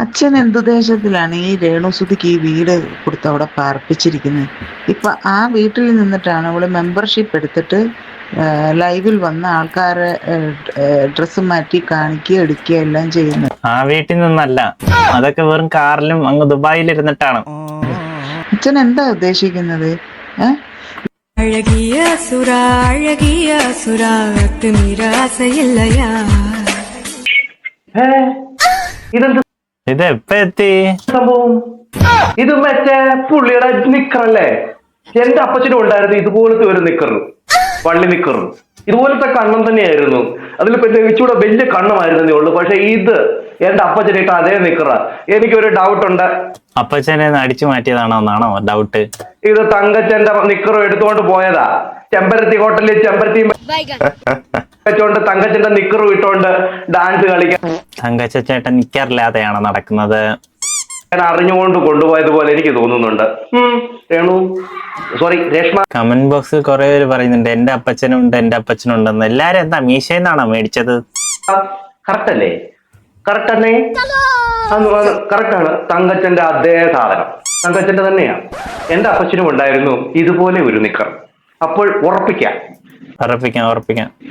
അച്ഛൻ എന്തുദ്ദേശത്തിലാണ് ഈ രേണുസുതിക്ക് ഈ വീട് കൊടുത്ത് അവിടെ പാർപ്പിച്ചിരിക്കുന്നത്? ഇപ്പൊ ആ വീട്ടിൽ നിന്നിട്ടാണ് അവള് മെമ്പർഷിപ്പ് എടുത്തിട്ട് ലൈവിൽ വന്ന ആൾക്കാരെ ഡ്രസ്സ് മാറ്റി കാണിക്കുക എടുക്കുക എല്ലാം ചെയ്യുന്നത്. ആ വീട്ടിൽ നിന്നല്ല, അതൊക്കെ വെറും കാറിലും അങ്ങ് ദുബായിലിരുന്നിട്ടാണ്. അച്ഛൻ എന്താ ഉദ്ദേശിക്കുന്നത്? അഴകിയ സുരാ അഴകിയ സുരാ നിരാശയില്ലയാ. ഇത് എപ്പ എത്തി സംഭവം? ഇത് മറ്റേ പുള്ളിയുടെ നിക്കറല്ലേ? എന്റെ അപ്പച്ചനും ഉണ്ടായിരുന്നു ഇതുപോലത്തെ ഒരു നിക്കറ്, പള്ളി നിക്കറ്. ഇതുപോലത്തെ കണ്ണം തന്നെയായിരുന്നു. അതിൽ പിന്നെ ഇച്ചൂടെ വലിയ കണ്ണമായിരുന്നേ ഉള്ളൂ. പക്ഷെ ഇത് എന്റെ അപ്പച്ചനിട്ട് അതേ നിക്കറ. എനിക്കൊരു ഡൗട്ട് ഉണ്ട്, അപ്പച്ചനെ അടിച്ചു മാറ്റിയതാണോ എന്നാണോ ഡൗട്ട്? ഇത് തങ്കച്ചന്റെ നിക്കറും എടുത്തുകൊണ്ട് പോയതാ. ചെമ്പരത്തി ഹോട്ടലിൽ ചെമ്പരത്തി വെച്ചോണ്ട് തങ്കച്ചന്റെ നിക്കറും ഇട്ടോണ്ട് ഡാൻസ് കളിക്കാൻ തങ്കച്ച ചേട്ടൻ നിക്കറില്ലാതെയാണ് നടക്കുന്നത്. ഞാൻ അറിഞ്ഞുകൊണ്ട് കൊണ്ടുപോയതുപോലെ എനിക്ക് തോന്നുന്നുണ്ട്. രേഷ്മ കമന്റ് ബോക്സിൽ കുറെ പേര് പറയുന്നുണ്ട് എന്റെ അപ്പച്ചനുണ്ട് എന്റെ അപ്പച്ചനുണ്ടെന്ന്. എല്ലാരും എന്താ മീശയെന്നാണോ മേടിച്ചത്? കറക്റ്റ് അല്ലേ? കറക്റ്റ് തന്നെ, കറക്റ്റാണ്. തങ്കച്ചന്റെ അതേ സാധനം തങ്കച്ചന്റെ തന്നെയാണ്. എന്റെ അപ്പച്ചനും ഉണ്ടായിരുന്നു ഇതുപോലെ ഒരു നിക്കർ. അപ്പോൾ ഉറപ്പിക്കാം.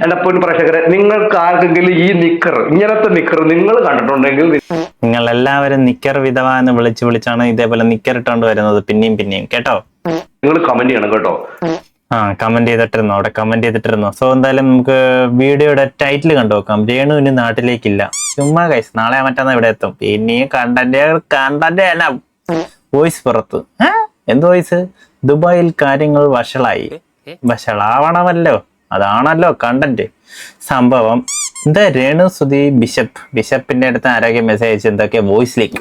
എന്റെ പൊന്നു പ്രേക്ഷകരെ, നിങ്ങൾക്ക് ആർക്കെങ്കിലും ഈ നിക്കർ, ഇങ്ങനത്തെ നിക്കർ നിങ്ങൾ കണ്ടിട്ടുണ്ടെങ്കിൽ നിങ്ങൾ എല്ലാവരും നിക്കർ വിധവ എന്ന് വിളിച്ചാണ് ഇതേപോലെ നിക്കർ ഇട്ടോണ്ട് വരുന്നത് പിന്നെയും കേട്ടോ. നിങ്ങൾ കമന്റ് ചെയ്യണം കേട്ടോ. കമന്റ് ചെയ്തിട്ടിരുന്നു, അവിടെ കമന്റ് ചെയ്തിട്ടിരുന്നു. സോ എന്തായാലും നമുക്ക് വീഡിയോയുടെ ടൈറ്റിൽ കണ്ടുനോക്കാം. രേണുവിന് നാട്ടിലേക്കില്ല. ചുമ്മാ കൈസ്, നാളെ മറ്റന്നാ ഇവിടെ എത്തും. പിന്നെയും കണ്ടന്റ് അല്ല, വോയിസ് പുറത്ത്. എന്ത് വോയിസ്? ദുബായിൽ കാര്യങ്ങൾ വഷളാവണമല്ലോ, അതാണല്ലോ കണ്ടന്റ്. സംഭവം എന്താ? രേണുസുതി ബിഷപ്പിന്റെ അടുത്ത് ആരോഗ്യ മെസ്സേജ് അയച്ച് എന്തൊക്കെ വോയിസ് ലീക്ക്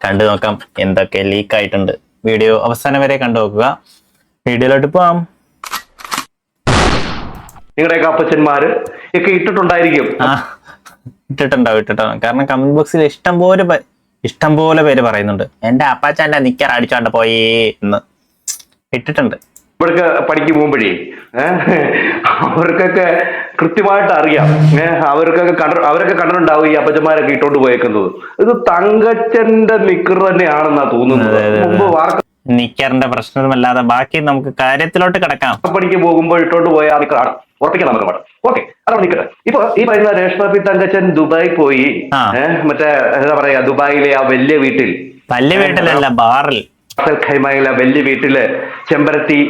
കണ്ടു നോക്കാം. എന്തൊക്കെ ലീക്ക് ആയിട്ടുണ്ട്. വീഡിയോ അവസാനം വരെ കണ്ടു നോക്കുക. വീഡിയോയിലോട്ട് പോവാം. നിങ്ങളുടെയൊക്കെ അപ്പച്ചന്മാര് ഒക്കെ ഇട്ടിട്ടുണ്ടായിരിക്കും. ഇട്ടിട്ടുണ്ടാവും. കാരണം കമന്റ് ബോക്സിൽ ഇഷ്ടം പോലെ പേര് പറയുന്നുണ്ട് എന്റെ അപ്പാച്ചന്റെ നിക്കർ അടിച്ചോണ്ട് പോയി എന്ന്. ഇട്ടിട്ടുണ്ട്. ഇവിടൊക്കെ പഠിക്ക് പോകുമ്പോഴേ അവർക്കൊക്കെ കൃത്യമായിട്ട് അറിയാം. അവരൊക്കെ കണ്ടിട്ടുണ്ടാവും ഈ അപ്പച്ചന്മാരൊക്കെ ഇട്ടോണ്ട് പോയേക്കുന്നത്. ഇത് തങ്കച്ചന്റെ നിക്കർ തന്നെയാണെന്നാ തോന്നുന്നത്. മുമ്പ് നിക്കറിന്റെ പ്രശ്നമല്ലാതെ ബാക്കി നമുക്ക് കാര്യത്തിലോട്ട് കിടക്കാം. പണിക്ക് പോകുമ്പോൾ ഇട്ടോണ്ട് പോയ ആ നിക്കറാണ്. ഉറപ്പിക്കാം നമുക്ക് പാടാം. ഓക്കെ, അതാണ് നിക്കറ്. ഇപ്പൊ ഈ പറയുന്ന രേഷ്മ പി തങ്കച്ചൻ ദുബായി പോയി. മറ്റേ എന്താ പറയാ, ദുബായിലെ ആ വലിയ വീട്ടിലല്ല, ബാറിൽ, ഖൈമയിലെ വലിയ വീട്ടില് ചെമ്പരത്തി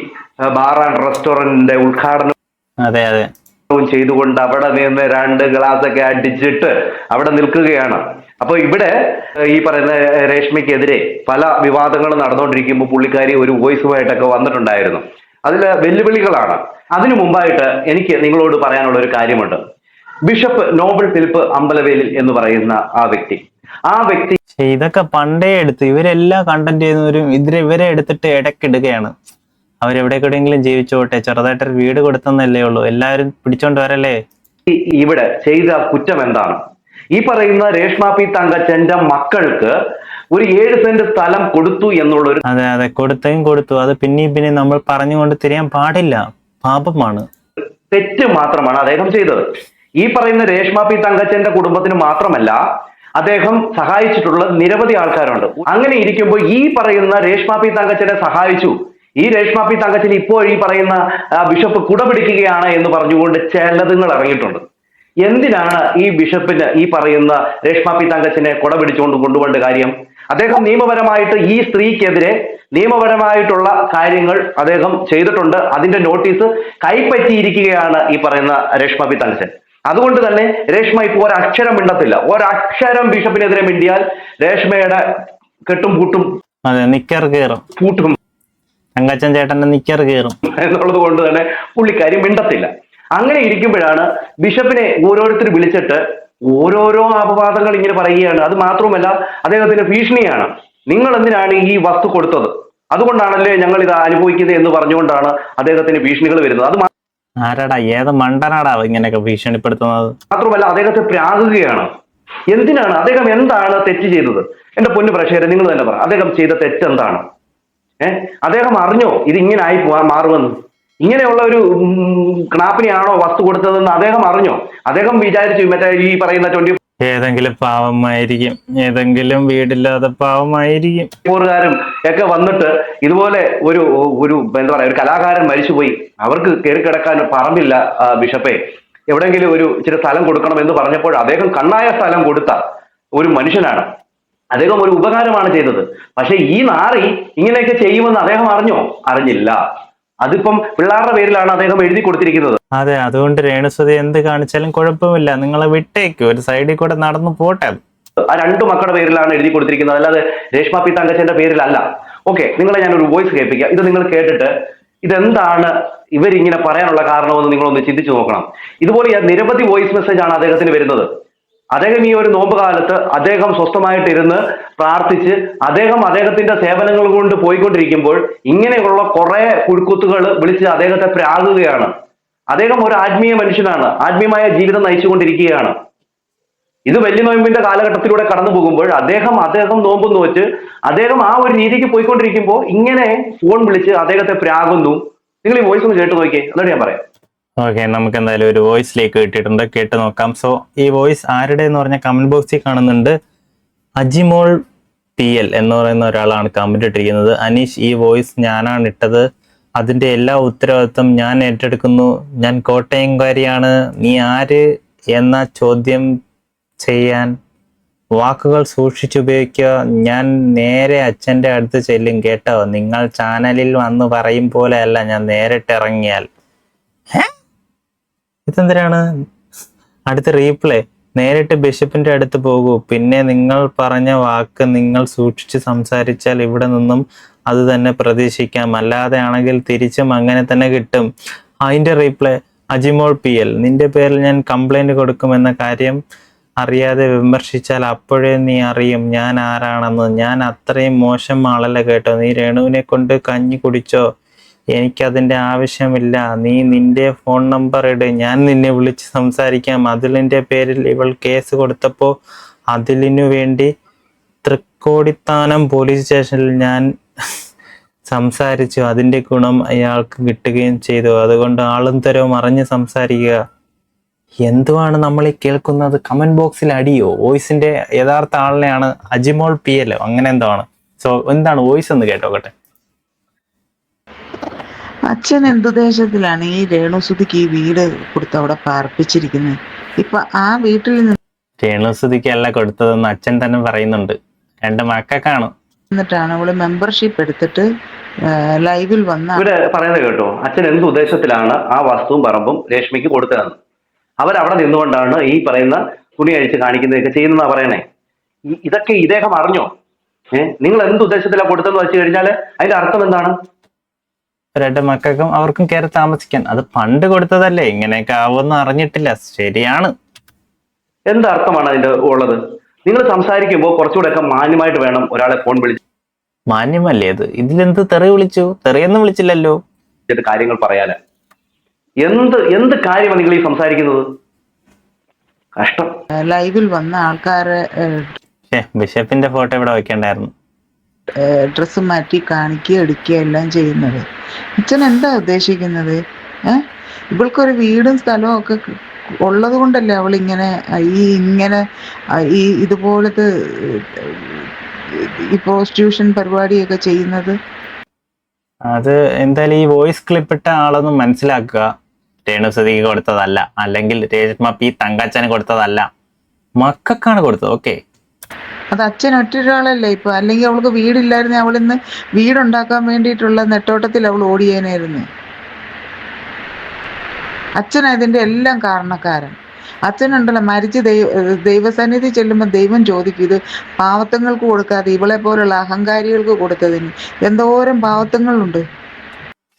ബാർ ആൻഡ് റെസ്റ്റോറന്റിന്റെ ഉദ്ഘാടനം ചെയ്തുകൊണ്ട് അവിടെ നിന്ന് 2 ഗ്ലാസ് അടിച്ചിട്ട് അവിടെ നിൽക്കുകയാണ്. അപ്പൊ ഇവിടെ ഈ പറയുന്ന രേഷ്മയ്ക്കെതിരെ പല വിവാദങ്ങളും നടന്നുകൊണ്ടിരിക്കുമ്പോൾ പുള്ളിക്കാരി ഒരു വോയിസുമായിട്ടൊക്കെ വന്നിട്ടുണ്ടായിരുന്നു. അതില് വെല്ലുവിളികളാണ്. അതിനു മുമ്പായിട്ട് എനിക്ക് നിങ്ങളോട് പറയാനുള്ള ഒരു കാര്യമുണ്ട്. ബിഷപ്പ് നോബൽ ഫിലിപ്പ് അമ്പലവേലിൽ എന്ന് പറയുന്ന ആ വ്യക്തി ഇതൊക്കെ പണ്ടേ എടുത്ത് ഇവരെല്ലാം കണ്ടന്റ് ചെയ്യുന്നവരും ഇവരെ എടുത്തിട്ട് ഇടയ്ക്കിടുകയാണ്. അവരെവിടേക്കെവിടെയെങ്കിലും ജീവിച്ചോട്ടെ, ചെറുതായിട്ടൊരു വീട് കൊടുത്തെന്നല്ലേ ഉള്ളൂ. എല്ലാവരും പിടിച്ചോണ്ട് വരല്ലേ. ഇവിടെ ചെയ്ത കുറ്റം എന്താണ്? ഈ പറയുന്ന രേഷ്മ പി തങ്കച്ചന്റെ മക്കൾക്ക് ഒരു 7 സെന്റ് സ്ഥലം കൊടുത്തു എന്നുള്ളൊരു അതെ കൊടുത്തു. അത് പിന്നെയും നമ്മൾ പറഞ്ഞുകൊണ്ട് തിരിയാൻ പാടില്ല, പാപമാണ്. തെറ്റ് മാത്രമാണ് അദ്ദേഹം ചെയ്തത്. ഈ പറയുന്ന രേഷ്മ പി തങ്കച്ചന്റെ കുടുംബത്തിന് മാത്രമല്ല, അദ്ദേഹം സഹായിച്ചിട്ടുള്ള നിരവധി ആൾക്കാരുണ്ട്. അങ്ങനെ ഇരിക്കുമ്പോൾ ഈ പറയുന്ന രേഷ്മ പി തങ്കച്ചനെ സഹായിച്ചു, ഈ രേഷ്മ പി തങ്കച്ചൻ ഇപ്പോൾ ഈ പറയുന്ന ബിഷപ്പ് കുടപിടിക്കുകയാണ് എന്ന് പറഞ്ഞുകൊണ്ട് ചിലതുങ്ങൾ ഇറങ്ങിയിട്ടുണ്ട്. എന്തിനാണ് ഈ ബിഷപ്പിന് ഈ പറയുന്ന രേഷ്മ പി തങ്കച്ചനെ കുടപിടിച്ചുകൊണ്ട് കൊണ്ടുപോകേണ്ട കാര്യം? അദ്ദേഹം നിയമപരമായിട്ട് ഈ സ്ത്രീക്കെതിരെ നിയമപരമായിട്ടുള്ള കാര്യങ്ങൾ അദ്ദേഹം ചെയ്തിട്ടുണ്ട്. അതിന്റെ നോട്ടീസ് കൈപ്പറ്റിയിരിക്കുകയാണ് ഈ പറയുന്ന രേഷ്മ പി തങ്കച്ചൻ. അതുകൊണ്ട് തന്നെ രേഷ്മ ഇപ്പോൾ ഒരക്ഷരം മിണ്ടത്തില്ല. ഒരക്ഷരം ബിഷപ്പിനെതിരെ മിണ്ടിയാൽ രേഷ്മയുടെ കെട്ടും പൂട്ടും പൂട്ടും തങ്കച്ചൻ ചേട്ടന്റെ നിക്കർ കയറും എന്നുള്ളത് കൊണ്ട് തന്നെ പുള്ളിക്കാരി മിണ്ടത്തില്ല. അങ്ങനെ ഇരിക്കുമ്പോഴാണ് ബിഷപ്പിനെ ഓരോരുത്തർ വിളിച്ചിട്ട് ഓരോരോ അപവാദങ്ങൾ ഇങ്ങനെ പറയുകയാണ്. അത് മാത്രമല്ല, അദ്ദേഹത്തിന് ഭീഷണിയാണ്. നിങ്ങൾ എന്തിനാണ് ഈ വസ്തു കൊടുത്തത്? അതുകൊണ്ടാണല്ലേ ഞങ്ങൾ ഇത് അനുഭവിക്കുന്നത് എന്ന് പറഞ്ഞുകൊണ്ടാണ് അദ്ദേഹത്തിന് ഭീഷണികൾ വരുന്നത്. അത് ആരാടാ, ഏത് മണ്ടനാടാ ഇങ്ങനെയൊക്കെ ഭീഷണിപ്പെടുത്തുന്നത്? മാത്രമല്ല, അദ്ദേഹത്തെ പ്രാകുകയാണ്. എന്തിനാണ്? അദ്ദേഹം എന്താണ് തെറ്റ് ചെയ്തത്? എന്റെ പൊന്നു പ്രേക്ഷകരെ, നിങ്ങൾ തന്നെ പറ, അദ്ദേഹം ചെയ്ത തെറ്റെന്താണ്? അദ്ദേഹം അറിഞ്ഞോ ഇത് ഇങ്ങനെ ആയി മാറുമെന്ന്? ഇങ്ങനെയുള്ള ഒരു ക്ലാപ്പിനെയാണോ വസ്തു കൊടുത്തതെന്ന് അദ്ദേഹം അറിഞ്ഞോ? അദ്ദേഹം വിചാരിച്ചു മറ്റേ ഈ പറയുന്ന ഏതെങ്കിലും പാവമായിരിക്കും, ഏതെങ്കിലും വീടില്ലാതെ പാവമായിരിക്കും. ും ഒക്കെ വന്നിട്ട് ഇതുപോലെ ഒരു ഒരു എന്താ പറയാ, ഒരു കലാകാരൻ മരിച്ചുപോയി, അവർക്ക് കയറി കിടക്കാൻ പറമ്പില്ല ബിഷപ്പേ, എവിടെയെങ്കിലും ഒരു ഇച്ചിരി സ്ഥലം കൊടുക്കണം എന്ന് പറഞ്ഞപ്പോൾ അദ്ദേഹം കണ്ണായ സ്ഥലം കൊടുത്ത ഒരു മനുഷ്യനാണ്. അദ്ദേഹം ഒരു ഉപകാരമാണ് ചെയ്തത്. പക്ഷെ ഈ നാറി ഇങ്ങനെയൊക്കെ ചെയ്യുമെന്ന് അദ്ദേഹം അറിഞ്ഞോ? അറിഞ്ഞില്ല. അതിപ്പം പിള്ളേരുടെ പേരിലാണ് അദ്ദേഹം എഴുതി കൊടുത്തിരിക്കുന്നത്. അതെ, അതുകൊണ്ട് രേണുസുതി എന്ത് കാണിച്ചാലും കുഴപ്പമില്ല, നിങ്ങളെ വിട്ടേക്ക്, ഒരു സൈഡിൽ കൂടെ നടന്നു പോട്ടെ. ആ 2 മക്കളുടെ പേരിലാണ് എഴുതി കൊടുത്തിരിക്കുന്നത്, അല്ലാതെ രേഷ്മ പി തങ്കച്ചന്റെ പേരിലല്ല. ഓക്കെ, നിങ്ങളെ ഞാനൊരു വോയിസ് കേൾപ്പിക്കാം. ഇത് നിങ്ങൾ കേട്ടിട്ട് ഇതെന്താണ് ഇവരിങ്ങനെ പറയാനുള്ള കാരണമെന്ന് നിങ്ങളൊന്ന് ചിന്തിച്ചു നോക്കണം. ഇതുപോലെ നിരവധി വോയിസ് മെസ്സേജ് ആണ് അദ്ദേഹത്തിന് വരുന്നത്. അദ്ദേഹം ഈ ഒരു നോമ്പ് കാലത്ത് അദ്ദേഹം സ്വസ്ഥമായിട്ടിരുന്ന് പ്രാർത്ഥിച്ച് അദ്ദേഹത്തിന്റെ സേവനങ്ങൾ കൊണ്ട് പോയിക്കൊണ്ടിരിക്കുമ്പോൾ ഇങ്ങനെയുള്ള കുറെ പുഴുക്കുത്തുകൾ വിളിച്ച് അദ്ദേഹത്തെ പ്രാകുകയാണ്. അദ്ദേഹം ഒരു ആത്മീയ മനുഷ്യനാണ്, ആത്മീയമായ ജീവിതം നയിച്ചുകൊണ്ടിരിക്കുകയാണ്. ഇത് വലിയ നോയമ്പിന്റെ കാലഘട്ടത്തിലൂടെ കടന്നു പോകുമ്പോൾ അദ്ദേഹം നോമ്പ് നോറ്റ് അദ്ദേഹം ആ ഒരു രീതിക്ക് പോയിക്കൊണ്ടിരിക്കുമ്പോൾ ഇങ്ങനെ ഫോൺ വിളിച്ച് അദ്ദേഹത്തെ പ്രാകുന്നു. നിങ്ങൾ ഈ വോയിസ് ഒന്ന് കേട്ട് നോക്കിയേ, എന്നിട്ട് ഞാൻ പറയാം. ഓക്കെ, നമുക്ക് എന്തായാലും ഒരു വോയിസിലേക്ക് കിട്ടിയിട്ടുണ്ട്, കേട്ട് നോക്കാം. സോ ഈ വോയിസ് ആരുടെ എന്ന് പറഞ്ഞാൽ കമന്റ് ബോക്സിൽ കാണുന്നുണ്ട്. അജിമോൾ PL എന്ന് പറയുന്ന ഒരാളാണ് കമന്റ് ഇട്ടിരിക്കുന്നത്. അനീഷ്, ഈ വോയിസ് ഞാനാണ് ഇട്ടത്, അതിന്റെ എല്ലാ ഉത്തരവാദിത്വം ഞാൻ ഏറ്റെടുക്കുന്നു. ഞാൻ കോട്ടയംകാരിയാണ്, നീ ആര് എന്ന ചോദ്യം ചെയ്യാൻ വാക്കുകൾ സൂക്ഷിച്ചുപയോഗിക്കുക. ഞാൻ നേരെ അച്ഛൻ്റെ അടുത്ത് ചെല്ലും കേട്ടോ. നിങ്ങൾ ചാനലിൽ വന്ന് പറയും പോലെ അല്ല ഞാൻ നേരിട്ട് ഇറങ്ങിയാൽ. ഇതെന്തിനാണ്? അടുത്ത റീപ്ലേ, നേരിട്ട് ബിഷപ്പിന്റെ അടുത്ത് പോകൂ. പിന്നെ നിങ്ങൾ പറഞ്ഞ വാക്ക് നിങ്ങൾ സൂക്ഷിച്ച് സംസാരിച്ചാൽ ഇവിടെ നിന്നും അത് തന്നെ പ്രതീക്ഷിക്കാം. അല്ലാതെ ആണെങ്കിൽ തിരിച്ചും അങ്ങനെ തന്നെ കിട്ടും. അതിന്റെ റീപ്ലേ, അജിമോൾ PL, നിന്റെ പേരിൽ ഞാൻ കംപ്ലൈന്റ് കൊടുക്കുമെന്ന കാര്യം അറിയാതെ വിമർശിച്ചാൽ അപ്പോഴേ നീ അറിയും ഞാൻ ആരാണെന്ന്. ഞാൻ അത്രയും മോശം ആളല്ല കേട്ടോ. നീ രേണുവിനെ കൊണ്ട് കഞ്ഞി കുടിച്ചോ? എനിക്കതിൻ്റെ ആവശ്യമില്ല. നീ നിന്റെ ഫോൺ നമ്പർ ഇട്, ഞാൻ നിന്നെ വിളിച്ച് സംസാരിക്കാം. അതിലിൻ്റെ പേരിൽ ഇവൾ കേസ് കൊടുത്തപ്പോൾ അതിലിനു വേണ്ടി തൃക്കോടിത്താനം പോലീസ് സ്റ്റേഷനിൽ ഞാൻ സംസാരിച്ചു. അതിൻ്റെ ഗുണം അയാൾക്ക് കിട്ടുകയും ചെയ്തു. അതുകൊണ്ട് ആളും തരവും അറിഞ്ഞ് സംസാരിക്കുക. എന്തുവാണ് നമ്മൾ ഈ കേൾക്കുന്നത്? കമന്റ് ബോക്സിൽ അടിയോ? വോയിസിന്റെ യഥാർത്ഥ ആളിനെയാണ് അജിമോൾ PL അങ്ങനെ എന്തോ ആണ്. സോ എന്താണ് വോയിസ് എന്ന് കേട്ടോക്കട്ടെ. അച്ഛൻ എന്തുദ്ദേശത്തിലാണ് ഈ രേണുസുതിക്ക് ഈ വീട് കൊടുത്ത് അവിടെ പാർപ്പിച്ചിരിക്കുന്നത്? ഇപ്പൊ ആ വീട്ടിൽ രേണുസുതിക്ക് അല്ല കൊടുത്തതെന്ന് അച്ഛൻ തന്നെ പറയുന്നുണ്ട്. 2 മക്കൾക്കാണ്. നിന്നിട്ടാണ് അവള് മെമ്പർഷിപ്പ് എടുത്തിട്ട് ലൈവിൽ വന്ന ഇവര് പറയുന്നത് കേട്ടോ, അച്ഛൻ എന്ത് ഉദ്ദേശത്തിലാണ് ആ വസ്തുവും പറമ്പും രേഷ്മയ്ക്ക് കൊടുത്തതെന്ന്. അവരവിടെ നിന്നുകൊണ്ടാണ് ഈ പറയുന്ന തുണി അഴിച്ച് കാണിക്കുന്നതൊക്കെ ചെയ്യുന്നതാ പറയണേ. ഇതൊക്കെ ഇദ്ദേഹം അറിഞ്ഞോ? നിങ്ങൾ എന്ത് ഉദ്ദേശത്തിലാണ് കൊടുത്തെന്ന് വെച്ച് കഴിഞ്ഞാൽ അതിന്റെ അർത്ഥം എന്താണ്? 2 മക്കൾക്കും അവർക്കും കയറി താമസിക്കാൻ. അത് പണ്ട് കൊടുത്തതല്ലേ, ഇങ്ങനെയൊക്കെ ആവുമെന്ന് അറിഞ്ഞിട്ടില്ല. ശരിയാണ്. എന്തർത്ഥമാണ് അതിന്റെ ഉള്ളത്? നിങ്ങൾ സംസാരിക്കുമ്പോൾ കുറച്ചുകൂടെ ഒക്കെ മാന്യമായിട്ട് വേണം ഒരാളെ ഫോൺ വിളിച്ച്. മാന്യമല്ലേ അത്? ഇതിലെന്ത് തെറി വിളിച്ചു? തെറിയൊന്നും വിളിച്ചില്ലല്ലോ. കാര്യങ്ങൾ പറയാന് എന്ത് കാര്യമാണ് നിങ്ങൾ ഈ സംസാരിക്കുന്നത്? കഷ്ടം. ലൈവിൽ വന്ന ആൾക്കാരെ ബിഷപ്പിന്റെ ഫോട്ടോ ഇവിടെ വെക്കണ്ടായിരുന്നു. ഡ്രസ്സ് മാറ്റി കാണിക്കുക, എടുക്കുക എല്ലാം ചെയ്യുന്നത്. അച്ഛൻ എന്താ ഉദ്ദേശിക്കുന്നത്? ഇവൾക്കൊരു വീടും സ്ഥലവും ഒക്കെ ഉള്ളത് കൊണ്ടല്ലേ അവൾ ഇങ്ങനെ ഈ ഇതുപോലത്തെ ഈ പ്രോസ്റ്റിറ്റ്യൂഷൻ പരിപാടിയൊക്കെ ചെയ്യുന്നത്. അത് എന്തായാലും ഈ വോയിസ് ക്ലിപ്പ് ഇട്ട ആളൊന്നും മനസ്സിലാക്കുക. രേണുസുതിക്ക് കൊടുത്തതല്ല, അല്ലെങ്കിൽ രേഷ്മ P തങ്കച്ചന് കൊടുത്തതല്ല, മക്കൾക്കാണ് കൊടുത്തത്. ഓക്കെ, അത് അച്ഛൻ ഒറ്റൊരാളല്ലേ ഇപ്പൊ. അല്ലെങ്കിൽ അവൾക്ക് വീടില്ലായിരുന്നു, അവളിന്ന് വീടുണ്ടാക്കാൻ വേണ്ടിയിട്ടുള്ള നെട്ടോട്ടത്തിൽ അവൾ ഓടിയേനായിരുന്നു. അച്ഛനാ ഇതിന്റെ എല്ലാം കാരണക്കാരൻ. അച്ഛനുണ്ടല്ലോ, മരിച്ച് ദൈവസന്നിധി ചെല്ലുമ്പോൾ ദൈവം ചോദിക്കും, ഇത് പാവത്തങ്ങൾക്ക് കൊടുക്കാതെ ഇവളെ പോലുള്ള അഹങ്കാരികൾക്ക് കൊടുത്തതിന് എന്തോരം പാവത്തങ്ങളുണ്ട്.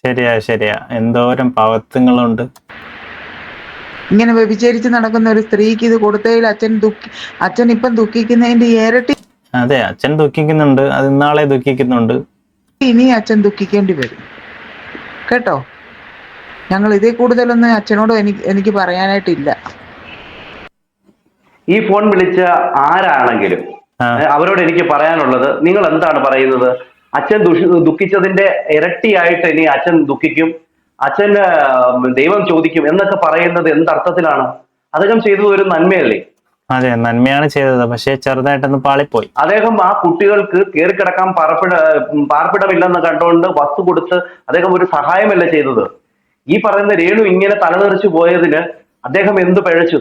ശരിയാ, എന്തോരം പാവത്തങ്ങളുണ്ട്. ഇങ്ങനെ വ്യഭിചരിച്ച് നടക്കുന്ന ഒരു സ്ത്രീക്ക് ഇത് കൊടുത്തതിൽ അച്ഛൻ ഇപ്പം ദുഃഖിക്കുന്നതിന്റെ ഇരട്ടി. അതെ, അച്ഛൻ ദുഃഖിക്കുന്നുണ്ട്, അത് ഇന്നാളെ ദുഃഖിക്കുന്നുണ്ട്. ഇനി അച്ഛൻ ദുഃഖിക്കേണ്ടി വരും കേട്ടോ. ഞങ്ങൾ ഇതിൽ കൂടുതലൊന്നും അച്ഛനോട് എനിക്ക് പറയാനായിട്ടില്ല. ഈ ഫോൺ വിളിച്ച ആരാണെങ്കിലും അവരോട് എനിക്ക് പറയാനുള്ളത്, നിങ്ങൾ എന്താണ് പറയുന്നത്? അച്ഛൻ ദുഃഖിച്ചതിന്റെ ഇരട്ടിയായിട്ട് ഇനി അച്ഛൻ ദുഃഖിക്കും, അച്ഛന് ദൈവം ചോദിക്കും എന്നൊക്കെ പറയുന്നത് എന്തർത്ഥത്തിലാണ്? അദ്ദേഹം ചെയ്തത് ഒരു നന്മയല്ലേ? അതെ, നന്മയാണ് ചെയ്തത്, പക്ഷെ ചെറുതായിട്ടൊന്ന് പാളിപ്പോയി. അദ്ദേഹം ആ കുട്ടികൾക്ക് കയറി കിടക്കാൻ പാർപ്പിടമില്ലെന്ന് കണ്ടുകൊണ്ട് വസ്തു കൊടുത്ത് അദ്ദേഹം ഒരു സഹായമല്ല ചെയ്തത്. ഈ പറയുന്ന രേണു ഇങ്ങനെ തലതെറിച്ചു പോയതിന് അദ്ദേഹം എന്ത് പിഴച്ചു?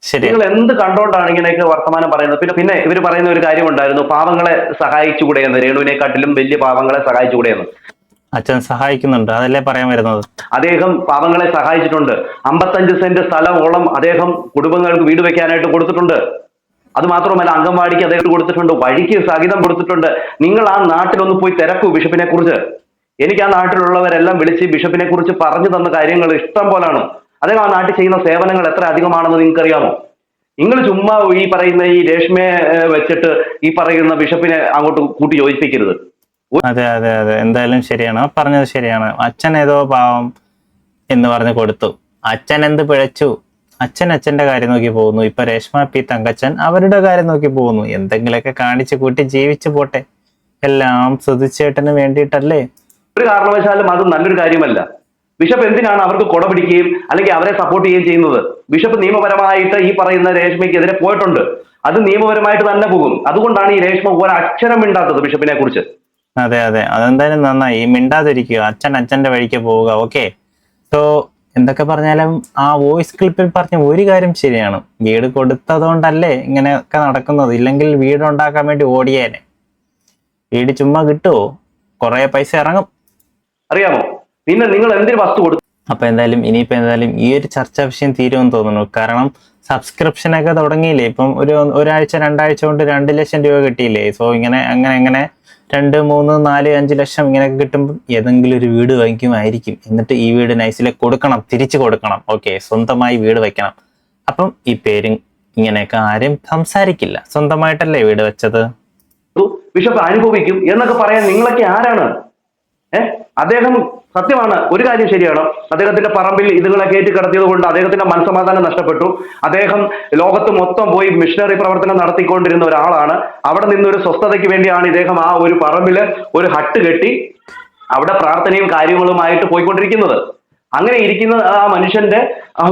ശരി, നിങ്ങൾ എന്ത് കണ്ടോണ്ടാണ് ഇങ്ങനെയൊക്കെ വർത്തമാനം പറയുന്നത്? പിന്നെ ഇവർ പറയുന്ന ഒരു കാര്യമുണ്ടായിരുന്നു, പാവങ്ങളെ സഹായിച്ചുകൂടെയെന്ന്, രേണുവിനെക്കാട്ടിലും വലിയ പാവങ്ങളെ സഹായിച്ചുകൂടെയെന്ന്. അച്ഛൻ സഹായിക്കുന്നുണ്ട്, അതല്ലേ പറയാൻ വരുന്നത്. അദ്ദേഹം പാവങ്ങളെ സഹായിച്ചിട്ടുണ്ട്. 55 സെന്റ് സ്ഥലമോളം അദ്ദേഹം കുടുംബങ്ങൾക്ക് വീട് വെക്കാനായിട്ട് കൊടുത്തിട്ടുണ്ട്. അത് മാത്രമല്ല, അംഗൻവാടിക്ക് അദ്ദേഹം കൊടുത്തിട്ടുണ്ട്, വഴിക്ക് സഹിതം കൊടുത്തിട്ടുണ്ട്. നിങ്ങൾ ആ നാട്ടിലൊന്ന് പോയി തിരക്കൂ ബിഷപ്പിനെ കുറിച്ച്. എനിക്ക് ആ നാട്ടിലുള്ളവരെല്ലാം വിളിച്ച് ബിഷപ്പിനെ കുറിച്ച് പറഞ്ഞു തന്ന കാര്യങ്ങൾ ഇഷ്ടം പോലാണ്. അദ്ദേഹം ആ നാട്ടിൽ ചെയ്യുന്ന സേവനങ്ങൾ എത്ര അധികമാണെന്ന് നിങ്ങൾക്കറിയാമോ? നിങ്ങൾ ചുമ്മാ ഈ പറയുന്ന ഈ രേഷ്മയെ വെച്ചിട്ട് ഈ പറയുന്ന ബിഷപ്പിനെ അങ്ങോട്ട് കൂട്ടി യോജിപ്പിക്കരുത്. അതെ അതെ അതെ, എന്തായാലും ശരിയാണ്, പറഞ്ഞത് ശരിയാണ്. അച്ഛൻ ഏതോ പാവം എന്ന് പറഞ്ഞ് കൊടുത്തു, അച്ഛൻ എന്ത് പിഴച്ചു? അച്ഛൻ അച്ഛന്റെ കാര്യം നോക്കി പോകുന്നു. ഇപ്പൊ രേഷ്മ പി തങ്കച്ചൻ അവരുടെ കാര്യം നോക്കി പോകുന്നു. എന്തെങ്കിലുമൊക്കെ കാണിച്ചു കൂട്ടി ജീവിച്ചു പോട്ടെ, എല്ലാം സുധിച്ചേട്ടന് വേണ്ടിയിട്ടല്ലേ. ഒരു കാരണവശാലും അത് നല്ലൊരു കാര്യമല്ല. ബിഷപ്പ് എന്തിനാണ് അവർക്ക് കൊട പിടിക്കുകയും അല്ലെങ്കിൽ അവരെ സപ്പോർട്ട് ചെയ്യുകയും ചെയ്യുന്നത്? ബിഷപ്പ് നിയമപരമായിട്ട് ഈ പറയുന്ന രേഷ്മയ്ക്കെതിരെ പോയിട്ടുണ്ട്. അത് നിയമപരമായിട്ട് തന്നെ പോകും. അതുകൊണ്ടാണ് ഈ രേഷ്മ ഒരക്ഷരം മിണ്ടാത്തത് ബിഷപ്പിനെ കുറിച്ച്. അതെ അതെ, അതെന്തായാലും നന്നായി. മിണ്ടാതിരിക്കുക, അച്ഛൻ അച്ഛന്റെ വഴിക്ക് പോവുക. ഓക്കെ, സോ എന്തൊക്കെ പറഞ്ഞാലും ആ വോയിസ് ക്ലിപ്പിൽ പറഞ്ഞ ഒരു കാര്യം ശരിയാണ്, വീട് കൊടുത്തതുകൊണ്ടല്ലേ ഇങ്ങനെയൊക്കെ നടക്കുന്നത്. ഇല്ലെങ്കിൽ വീട് ഉണ്ടാക്കാൻ വേണ്ടി ഓടിയേനെ. വീട് ചുമ്മാ കിട്ടുമോ? കുറെ പൈസ ഇറങ്ങും, അറിയാമോ? പിന്നെ നിങ്ങൾ എന്തിനു വസ്തു കൊടുത്തു? അപ്പൊ എന്തായാലും ഇനിയിപ്പോ എന്തായാലും ഈ ഒരു ചർച്ചാ വിഷയം തീരുമെന്ന് തോന്നുന്നു. കാരണം സബ്സ്ക്രിപ്ഷനൊക്കെ തുടങ്ങിയില്ലേ, ഇപ്പം ഒരാഴ്ച 2 ആഴ്ച കൊണ്ട് 2 ലക്ഷം രൂപ കിട്ടിയില്ലേ. സോ ഇങ്ങനെ അങ്ങനെ 2, 3, 4, 5 ലക്ഷം ഇങ്ങനെയൊക്കെ കിട്ടുമ്പോൾ ഏതെങ്കിലും ഒരു വീട് വാങ്ങിക്കുമായിരിക്കും. എന്നിട്ട് ഈ വീട് നൈസിലേക്ക് കൊടുക്കണം, തിരിച്ചു കൊടുക്കണം. ഓക്കെ, സ്വന്തമായി വീട് വെക്കണം. അപ്പം ഈ പേരും ഇങ്ങനെയൊക്കെ ആരും സംസാരിക്കില്ല. സ്വന്തമായിട്ടല്ലേ വീട് വെച്ചത്. ബിഷപ്പ് അനുഭവിക്കും എന്നൊക്കെ പറയാൻ നിങ്ങളൊക്കെ ആരാണ്? അദ്ദേഹം സത്യമാണ്, ഒരു കാര്യം ശരിയാണ്, അദ്ദേഹത്തിന്റെ പറമ്പിൽ ഇതുങ്ങളെ കയറ്റി കിടത്തിയത് കൊണ്ട് അദ്ദേഹത്തിന്റെ മനസ്സമാധാനം നഷ്ടപ്പെട്ടു. അദ്ദേഹം ലോകത്ത് മൊത്തം പോയി മിഷണറി പ്രവർത്തനം നടത്തിക്കൊണ്ടിരുന്ന ഒരാളാണ്. അവിടെ നിന്നൊരു സ്വസ്ഥതയ്ക്ക് വേണ്ടിയാണ് ഇദ്ദേഹം ആ ഒരു പറമ്പില് ഒരു ഹട്ട് കെട്ടി അവിടെ പ്രാർത്ഥനയും കാര്യങ്ങളുമായിട്ട് പോയിക്കൊണ്ടിരിക്കുന്നത്. അങ്ങനെ ഇരിക്കുന്ന ആ മനുഷ്യന്റെ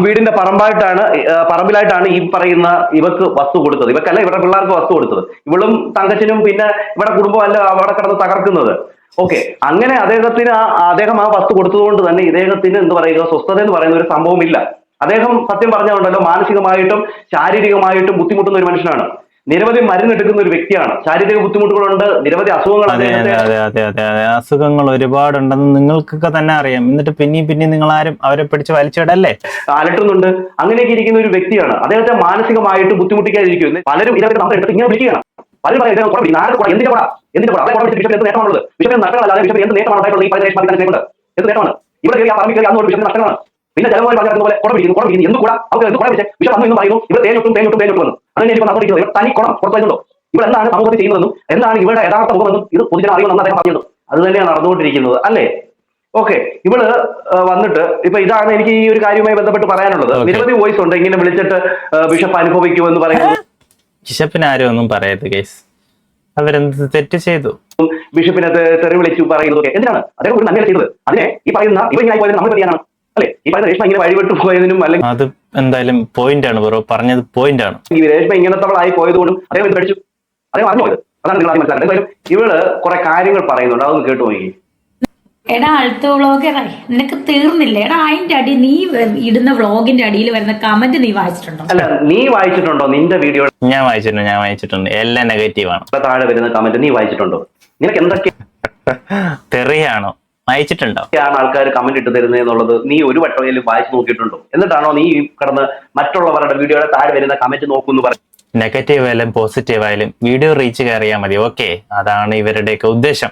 വീടിന്റെ പറമ്പിലായിട്ടാണ് ഈ പറയുന്ന ഇവക്ക് വസ്തു കൊടുത്തത്. ഇവക്കല്ല, ഇവിടെ പിള്ളേർക്ക് വസ്തു കൊടുത്തത്. ഇവളും തങ്കച്ചനും പിന്നെ ഇവിടെ കുടുംബമല്ല അവിടെ കിടന്ന് തകർക്കുന്നത്. ഓക്കെ, അങ്ങനെ അദ്ദേഹം ആ വസ്തു കൊടുത്തതുകൊണ്ട് തന്നെ ഇദ്ദേഹത്തിന് എന്ത് പറയുക, സ്വസ്ഥത എന്ന് പറയുന്ന ഒരു സംഭവമില്ല. അദ്ദേഹം സത്യം പറഞ്ഞുകൊണ്ടല്ലോ മാനസികമായിട്ടും ശാരീരികമായിട്ടും ബുദ്ധിമുട്ടുന്ന ഒരു മനുഷ്യനാണ്. നിരവധി മരുന്നെടുക്കുന്ന ഒരു വ്യക്തിയാണ്. ശാരീരിക ബുദ്ധിമുട്ടുകളുണ്ട്, നിരവധി അസുഖങ്ങൾ. അസുഖങ്ങൾ ഒരുപാടുണ്ടെന്ന് നിങ്ങൾക്കൊക്കെ തന്നെ അറിയാം. എന്നിട്ട് പിന്നെയും നിങ്ങൾ ആരും അവരെ പിടിച്ച് വലിച്ചിടല്ലേ, അലട്ടുന്നുണ്ട്. അങ്ങനെയൊക്കെ ഇരിക്കുന്ന ഒരു വ്യക്തിയാണ്. അദ്ദേഹത്തെ മാനസികമായിട്ട് ബുദ്ധിമുട്ടിക്കാതിരിക്കും. പലരും ഇതൊക്കെ നമ്മുടെ എടുത്ത് ഇങ്ങനെ വിളിക്കുകയാണ്. പലരും പറയുന്നത് ബിഷപ്പ് എന്ത് നേട്ടമാണുള്ളത്? ബിഷപ്പ് നഷ്ടങ്ങളല്ലാതെ ബിഷപ്പ് എന്ത് നേട്ടമാണ് ഈ പറയുന്ന എന്ത് നേട്ടമാണ്? ഇവിടെ കയറി ആ പറമ്പിൽ കയറി അന്ന് ബിഷപ്പിന് നഷ്ടമാണ്. പിന്നെ ജനമായി പറഞ്ഞ പോലെ കുട പിടിക്കുന്നു എന്ത് കൂടാ അവർക്ക് എന്ത് കുട വെച്ച് ബിഷപ്പ് അന്ന് പറയുന്നു ഇവിടെ തേഞ്ഞൊട്ടും വന്നു. അങ്ങനെ എനിക്ക് നടന്നിരിക്കുന്നത് ഇവിടെ തനി കുളം പുറത്തുവരുന്നുണ്ടോ? ഇവിടെ എന്താണ് സമൂഹത്തിൽ ചെയ്യുന്നതെന്നും എന്താണ് ഇവിടെ യഥാർത്ഥ മുഖമെന്നും ഇത് പൊതുജനം അറിയുമെന്ന് അദ്ദേഹം പറഞ്ഞത്. അത് തന്നെയാണ് നടന്നുകൊണ്ടിരിക്കുന്നത്, അല്ലേ? ഓക്കെ, ഇവള് വന്നിട്ട് ഇപ്പൊ ഇതാണ് എനിക്ക് ഈ ഒരു കാര്യവുമായി ബന്ധപ്പെട്ട് പറയാനുള്ളത്. നിരവധി വോയിസ് ഉണ്ട് ഇങ്ങനെ വിളിച്ചിട്ട് ബിഷപ്പ് അനുഭവിക്കുമെന്ന് പറയുന്നത്. ബിഷപ്പിന് ആരും ഒന്നും പറയരുത് കേസ്, അവരെന്ത് തെറ്റ് ചെയ്തു? ബിഷപ്പിനെ തെറി വിളിച്ചു പറയുന്നതൊക്കെ എന്തിനാണ്? അദ്ദേഹം ഒരു നന്മ ചെയ്തത്. അതിനെ ഈ പറയുന്ന ഇവ ഇങ്ങനെ പോയതിന് നമ്മൾ ചെയ്യാനാണ്, അല്ലെ? ഈ പറയുന്ന രേഷ്മ ഇങ്ങനെ വഴിവിട്ട് പോയതിനും അല്ലെങ്കിൽ അത് എന്തായാലും പോയിന്റ് ആണ് ബ്രോ, പറഞ്ഞത് പോയിന്റ് ആണ്. ഈ രേഷ്മ ഇങ്ങനത്തവളായി പോയതുകൊണ്ടും അദ്ദേഹം എന്ത് പഠിച്ചു? അദ്ദേഹം അറിഞ്ഞു പോയത്. അതാണ് നിങ്ങൾ ആദ്യം മനസ്സിലാക്കുന്നത്. എന്തായാലും ഇവള് കുറെ കാര്യങ്ങൾ പറയുന്നുണ്ട്, അതൊന്ന് കേട്ടു നോക്കി. എടാ അടുത്ത വ്ളോഗറാ, നിനക്ക് തീർന്നില്ല എടാ. അതിന്റെ അടി നീ ഇടുന്ന വ്ളോഗിന്റെ അടിയിൽ വരുന്ന കമന്റ് നീ വായിച്ചിട്ടുണ്ടോ? അല്ല, നീ വായിച്ചിട്ടുണ്ടോ? നിന്റെ വീഡിയോ ഞാൻ വായിച്ചിട്ടുണ്ട്. എല്ലാം നെഗറ്റീവ് ആണ്. താഴെ വരുന്ന കമന്റ് നീ വായിച്ചിട്ടുണ്ടോ? നിനക്ക് എന്തൊക്കെ തെറിയാണോ? വായിച്ചിട്ടുണ്ടോ? ആൾക്കാർ കമന്റ് ഇട്ട് തരുന്നത് എന്നുള്ളത് നീ ഒരു വട്ടമെങ്കിലും വായിച്ചു നോക്കിയിട്ടുണ്ടോ? എന്നിട്ടാണോ നീ കടന്ന് മറ്റുള്ളവരുടെ വീഡിയോയുടെ താഴെ വരുന്ന കമന്റ് നോക്കുന്നു പറയും? നെഗറ്റീവ് ആയാലും പോസിറ്റീവ് ആയാലും വീഡിയോ റീച്ച് കയറിയാൽ മതി. ഓക്കെ, അതാണ് ഇവരുടെയൊക്കെ ഉദ്ദേശം.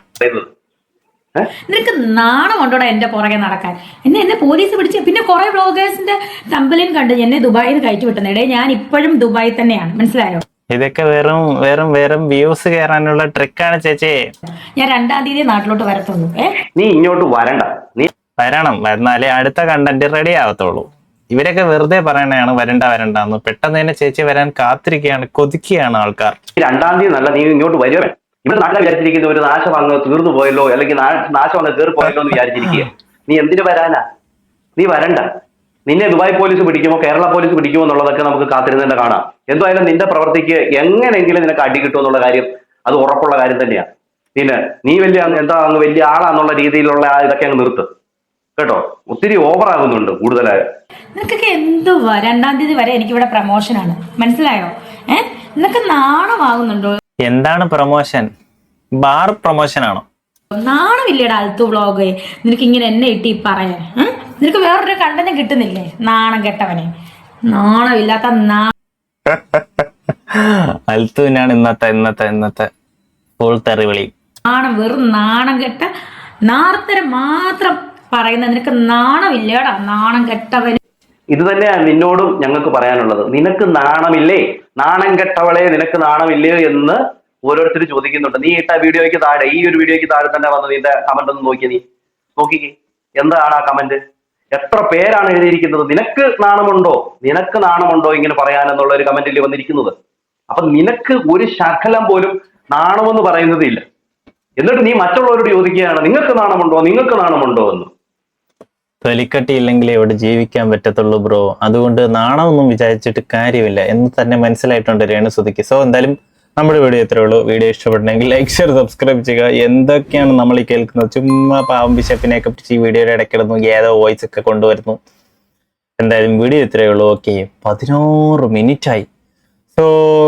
നിനക്ക് നാണം കൊണ്ടോടാ എന്റെ പുറകെ നടക്കാൻ? എന്നെ പോലീസ് പിടിച്ച് പിന്നെ കുറെ വ്ളോഗേഴ്സിന്റെ തമ്പലിൻ കണ്ട് എന്നെ ദുബായിൽ കയറ്റി വിട്ടുന്നേ. ഞാൻ ഇപ്പോഴും ദുബായിൽ തന്നെയാണ്, മനസ്സിലായോ? ഇതൊക്കെ വെറും വ്യൂസ് കയറാനുള്ള ട്രിക്കാണ് ചേച്ചി. ഞാൻ 2-ാം തീയതി നാട്ടിലോട്ട് വരത്തുള്ളൂ. നീ ഇങ്ങോട്ട് വരണ്ട, നീ വരണം. വരുന്നാലേ അടുത്ത കണ്ടന്റ് റെഡി ആവത്തുള്ളൂ. ഇവരൊക്കെ വെറുതെ പറയണതാണ് വരണ്ടെന്ന്. പെട്ടെന്ന് തന്നെ ചേച്ചി വരാൻ കാത്തിരിക്കുകയാണ്, കൊതിക്കുകയാണ് ആൾക്കാർ. 2-ാം തീയതി നല്ല, നീ ഇങ്ങോട്ട് വരുവേ. ഇവിടെ നാട്ടിൽ വിചാരിച്ചിരിക്കുന്ന ഒരു നാശം അങ്ങ് തീർന്നു പോയല്ലോ, അല്ലെങ്കിൽ നാശം അങ്ങ് കയറി പോയല്ലോ എന്ന് വിചാരിച്ചിരിക്കുക. നീ എന്തിനു വരാനാ? നീ വരണ്ട. നിന്നെ ദുബായ് പോലീസ് പിടിക്കുമോ കേരള പോലീസ് പിടിക്കുമോ എന്നുള്ളതൊക്കെ നമുക്ക് കാത്തിരുന്നതിന്റെ കാണാം. എന്തായാലും നിന്റെ പ്രവൃത്തിക്ക് എങ്ങനെയെങ്കിലും നിനക്ക് അടി കിട്ടുമെന്നുള്ള കാര്യം അത് ഉറപ്പുള്ള കാര്യം തന്നെയാണ്. പിന്നെ നീ അങ്ങ് വലിയ ആളാന്നുള്ള രീതിയിലുള്ള ഇതൊക്കെ അങ്ങ് നിർത്ത് കേട്ടോ. ഒത്തിരി ഓവർ ആകുന്നുണ്ട് കൂടുതലായ. നിനക്കൊക്കെ എന്തുവാ 2-ാം തീയതി വരെ എനിക്കിവിടെ പ്രമോഷനാണ്, മനസ്സിലായോ? നിനക്ക് നാണമാകുന്നുണ്ടോ? എന്താണ് പ്രൊമോഷൻ? ബാർ പ്രൊമോഷൻ ആണോ? നാണമില്ലേടാ അൽത്തു വ്ളോഗ്? നിനക്ക് ഇങ്ങനെ എന്നെ ഇട്ടി പറയാൻ നിനക്ക് വേറൊരു കണ്ടന്റ് കിട്ടുന്നില്ലേ? നാണം കെട്ടവനെ, നാണമില്ലാത്ത അൽത്തുവിനാണ് ഇന്നത്തെ ഫുൾ തെറിവിളി. നാണം, വെറും നാണം കെട്ട നാർത്തരം മാത്രം പറയുന്ന നിനക്ക് നാണമില്ലേടാ, നാണം കെട്ടവന്. ഇത് തന്നെയാണ് നിന്നോടും ഞങ്ങൾക്ക് പറയാനുള്ളത്. നിനക്ക് നാണമില്ലേ? നാണം കെട്ടവളെ, നിനക്ക് നാണമില്ലയോ എന്ന് ഓരോരുത്തർ ചോദിക്കുന്നുണ്ട്. നീ ഇട്ട വീഡിയോയ്ക്ക് താഴെ, ഈ ഒരു വീഡിയോയ്ക്ക് താഴെ തന്നെ വന്ന് നിന്റെ കമന്റ് ഒന്ന് നോക്കിക്കേ. എന്താണ് ആ കമന്റ്? എത്ര പേരാണ് എഴുതിയിരിക്കുന്നത്? നിനക്ക് നാണമുണ്ടോ ഇങ്ങനെ പറയാനെന്നുള്ള ഒരു കമന്റിൽ വന്നിരിക്കുന്നത്. അപ്പൊ നിനക്ക് ഒരു ശകലം പോലും നാണമെന്ന് പറയുന്നത് ഇല്ല. എന്നിട്ട് നീ മറ്റുള്ളവരോട് ചോദിക്കുകയാണ് നിങ്ങൾക്ക് നാണമുണ്ടോ എന്ന്. തൊലിക്കട്ടി ഇല്ലെങ്കിൽ ഇവിടെ ജീവിക്കാൻ പറ്റത്തുള്ളൂ ബ്രോ. അതുകൊണ്ട് നാണമൊന്നും വിചാരിച്ചിട്ട് കാര്യമില്ല എന്ന് തന്നെ മനസ്സിലായിട്ടുണ്ട് രേണുസുതിക്ക്. സോ എന്തായാലും നമ്മുടെ വീഡിയോ ഇത്രയേ ഉള്ളൂ. വീഡിയോ ഇഷ്ടപ്പെട്ടെങ്കിൽ ലൈക്ക്, ഷെയർ, സബ്സ്ക്രൈബ് ചെയ്യുക. എന്തൊക്കെയാണ് നമ്മൾ ഈ കേൾക്കുന്നത്? ചുമ്മാ പാവം ബിഷപ്പിനെയൊക്കെ പിടിച്ച് ഈ വീഡിയോയുടെ ഇടയ്ക്കിടുന്നു, ഏതോ വോയിസ് ഒക്കെ കൊണ്ടുവരുന്നു. എന്തായാലും വീഡിയോ ഇത്രയേ ഉള്ളൂ. ഓക്കെ, 16 മിനിറ്റായി. സോ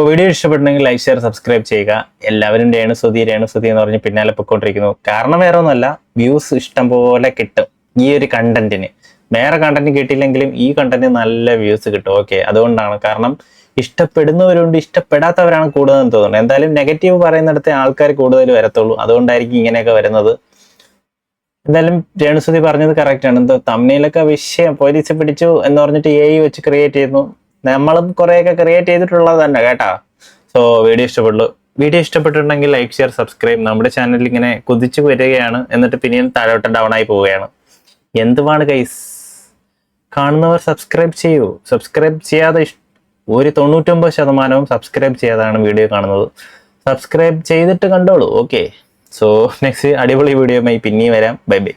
വീഡിയോ ഇഷ്ടപ്പെട്ടെങ്കിൽ ലൈക്ക്, ഷെയർ, സബ്സ്ക്രൈബ് ചെയ്യുക. എല്ലാവരും രേണുസുതി എന്ന് പറഞ്ഞ് പിന്നാലെ പൊയ്ക്കൊണ്ടിരിക്കുന്നു. കാരണം വേറെ ഒന്നുമല്ല, വ്യൂസ് ഇഷ്ടം പോലെ കിട്ടും ഈ ഒരു കണ്ടന്റിന്. വേറെ കണ്ടന്റ് കിട്ടിയില്ലെങ്കിലും ഈ കണ്ടന്റ് നല്ല വ്യൂസ് കിട്ടും. ഓക്കെ, അതുകൊണ്ടാണ്. കാരണം ഇഷ്ടപ്പെടുന്നവരുണ്ട്, ഇഷ്ടപ്പെടാത്തവരാണ് കൂടുതലെന്ന് തോന്നുന്നത്. എന്തായാലും നെഗറ്റീവ് പറയുന്നിടത്തെ ആൾക്കാർ കൂടുതൽ വരത്തുള്ളൂ. അതുകൊണ്ടായിരിക്കും ഇങ്ങനെയൊക്കെ വരുന്നത്. എന്തായാലും രേണുസുതി പറഞ്ഞത് കറക്റ്റ് ആണ്. എന്തോ തമ്മിലൊക്കെ വിഷയം പോലീസ് പിടിച്ചു എന്ന് പറഞ്ഞിട്ട് AI വെച്ച് ക്രിയേറ്റ് ചെയ്യുന്നു. നമ്മളും കുറേയൊക്കെ ക്രിയേറ്റ് ചെയ്തിട്ടുള്ളത് തന്നെ കേട്ടാ. സോ വീഡിയോ ഇഷ്ടപ്പെട്ടിട്ടുണ്ടെങ്കിൽ ലൈക്ക്, ഷെയർ, സബ്സ്ക്രൈബ്. നമ്മുടെ ചാനലിൽ ഇങ്ങനെ കുതിച്ചു വരികയാണ്, എന്നിട്ട് പിന്നെയും താഴോട്ട് ഡൗൺ ആയി പോവുകയാണ്. എന്തുവാണ് ഗൈസ്? കാണുന്നവർ സബ്സ്ക്രൈബ് ചെയ്യൂ. സബ്സ്ക്രൈബ് ചെയ്യാതെ ഒരു 99% സബ്സ്ക്രൈബ് ചെയ്യാതാണ് വീഡിയോ കാണുന്നത്. സബ്സ്ക്രൈബ് ചെയ്തിട്ട് കണ്ടോളൂ. ഓക്കെ, സോ നെക്സ്റ്റ് അടിപൊളി വീഡിയോയുമായി പിന്നെയും വരാം. Bye bye.